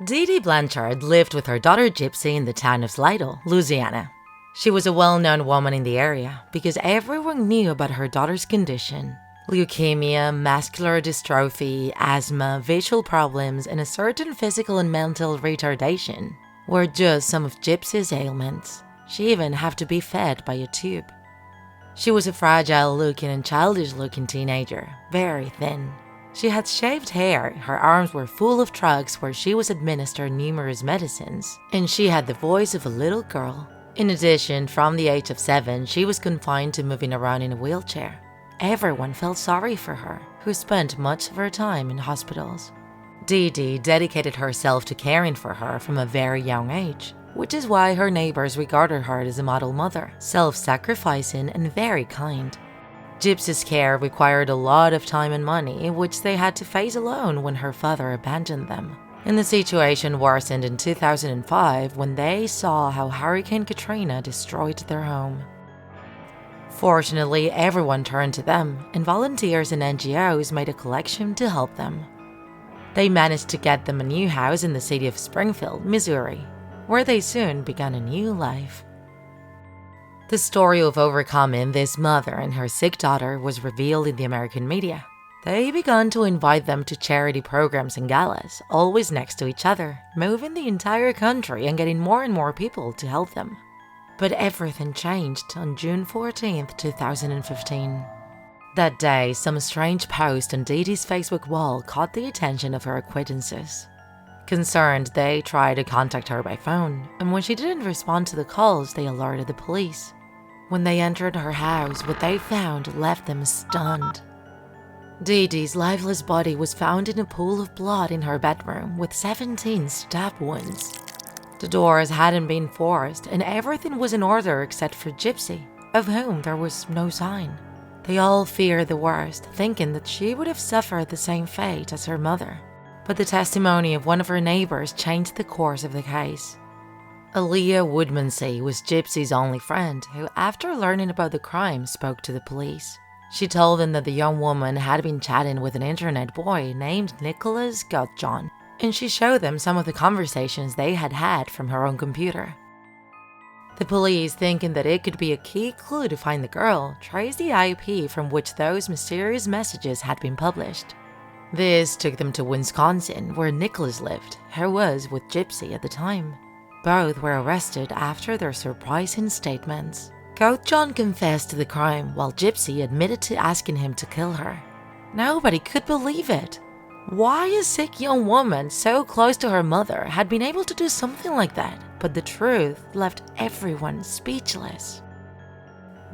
Dee Dee Blanchard lived with her daughter Gypsy in the town of Slidell, Louisiana. She was a well-known woman in the area because everyone knew about her daughter's condition. Leukemia, muscular dystrophy, asthma, visual problems, and a certain physical and mental retardation were just some of Gypsy's ailments. She even had to be fed by a tube. She was a fragile-looking and childish-looking teenager, very thin. She had shaved hair, her arms were full of drugs where she was administered numerous medicines, and she had the voice of a little girl. In addition, from the age of 7, she was confined to moving around in a wheelchair. Everyone felt sorry for her, who spent much of her time in hospitals. Dee Dee dedicated herself to caring for her from a very young age, which is why her neighbors regarded her as a model mother, self-sacrificing and very kind. Gypsy's care required a lot of time and money, which they had to face alone when her father abandoned them. And the situation worsened in 2005 when they saw how Hurricane Katrina destroyed their home. Fortunately, everyone turned to them, and volunteers and NGOs made a collection to help them. They managed to get them a new house in the city of Springfield, Missouri, where they soon began a new life. The story of overcoming this mother and her sick daughter was revealed in the American media. They began to invite them to charity programs and galas, always next to each other, moving the entire country and getting more and more people to help them. But everything changed on June 14, 2015. That day, some strange post on Dee Dee's Facebook wall caught the attention of her acquaintances. Concerned, they tried to contact her by phone, and when she didn't respond to the calls, they alerted the police. When they entered her house, what they found left them stunned. Dee Dee's lifeless body was found in a pool of blood in her bedroom with 17 stab wounds. The doors hadn't been forced, and everything was in order except for Gypsy, of whom there was no sign. They all feared the worst, thinking that she would have suffered the same fate as her mother. But the testimony of one of her neighbors changed the course of the case. Aaliyah Woodmansey was Gypsy's only friend who, after learning about the crime, spoke to the police. She told them that the young woman had been chatting with an internet boy named Nicholas Gottjohn, and she showed them some of the conversations they had had from her own computer. The police, thinking that it could be a key clue to find the girl, traced the IP from which those mysterious messages had been published. This took them to Wisconsin, where Nicholas lived, who was with Gypsy at the time. Both were arrested after their surprising statements. Gottjohn confessed to the crime, while Gypsy admitted to asking him to kill her. Nobody could believe it. Why a sick young woman so close to her mother had been able to do something like that? But the truth left everyone speechless.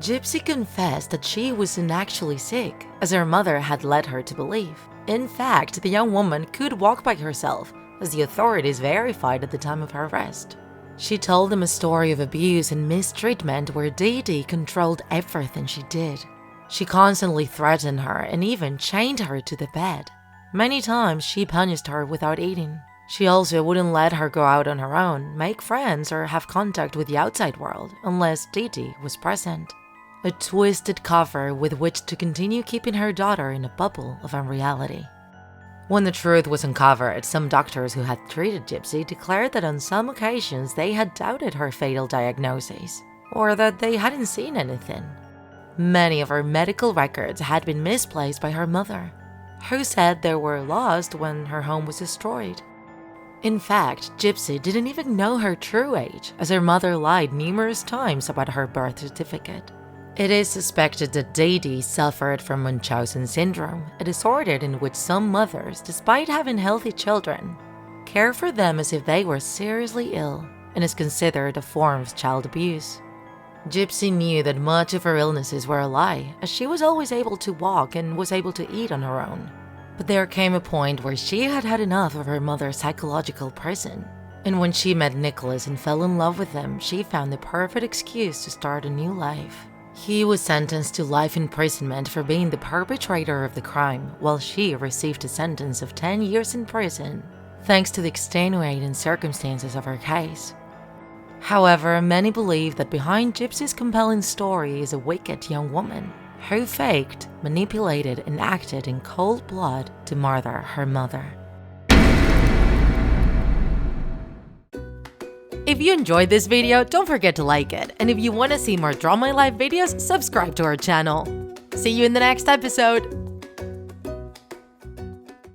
Gypsy confessed that she wasn't actually sick, as her mother had led her to believe. In fact, the young woman could walk by herself, as the authorities verified at the time of her arrest. She told them a story of abuse and mistreatment where Dee Dee controlled everything she did. She constantly threatened her and even chained her to the bed. Many times she punished her without eating. She also wouldn't let her go out on her own, make friends, or have contact with the outside world unless Dee Dee was present. A twisted cover with which to continue keeping her daughter in a bubble of unreality. When the truth was uncovered, some doctors who had treated Gypsy declared that on some occasions they had doubted her fatal diagnosis, or that they hadn't seen anything. Many of her medical records had been misplaced by her mother, who said they were lost when her home was destroyed. In fact, Gypsy didn't even know her true age, as her mother lied numerous times about her birth certificate. It is suspected that Dee Dee suffered from Munchausen syndrome, a disorder in which some mothers, despite having healthy children, care for them as if they were seriously ill, and is considered a form of child abuse. Gypsy knew that much of her illnesses were a lie, as she was always able to walk and was able to eat on her own. But there came a point where she had had enough of her mother's psychological prison, and when she met Nicholas and fell in love with him, she found the perfect excuse to start a new life. He was sentenced to life imprisonment for being the perpetrator of the crime, while she received a sentence of 10 years in prison, thanks to the extenuating circumstances of her case. However, many believe that behind Gypsy's compelling story is a wicked young woman who faked, manipulated, and acted in cold blood to murder her mother. If you enjoyed this video, don't forget to like it. And if you want to see more Draw My Life videos, subscribe to our channel. See you in the next episode!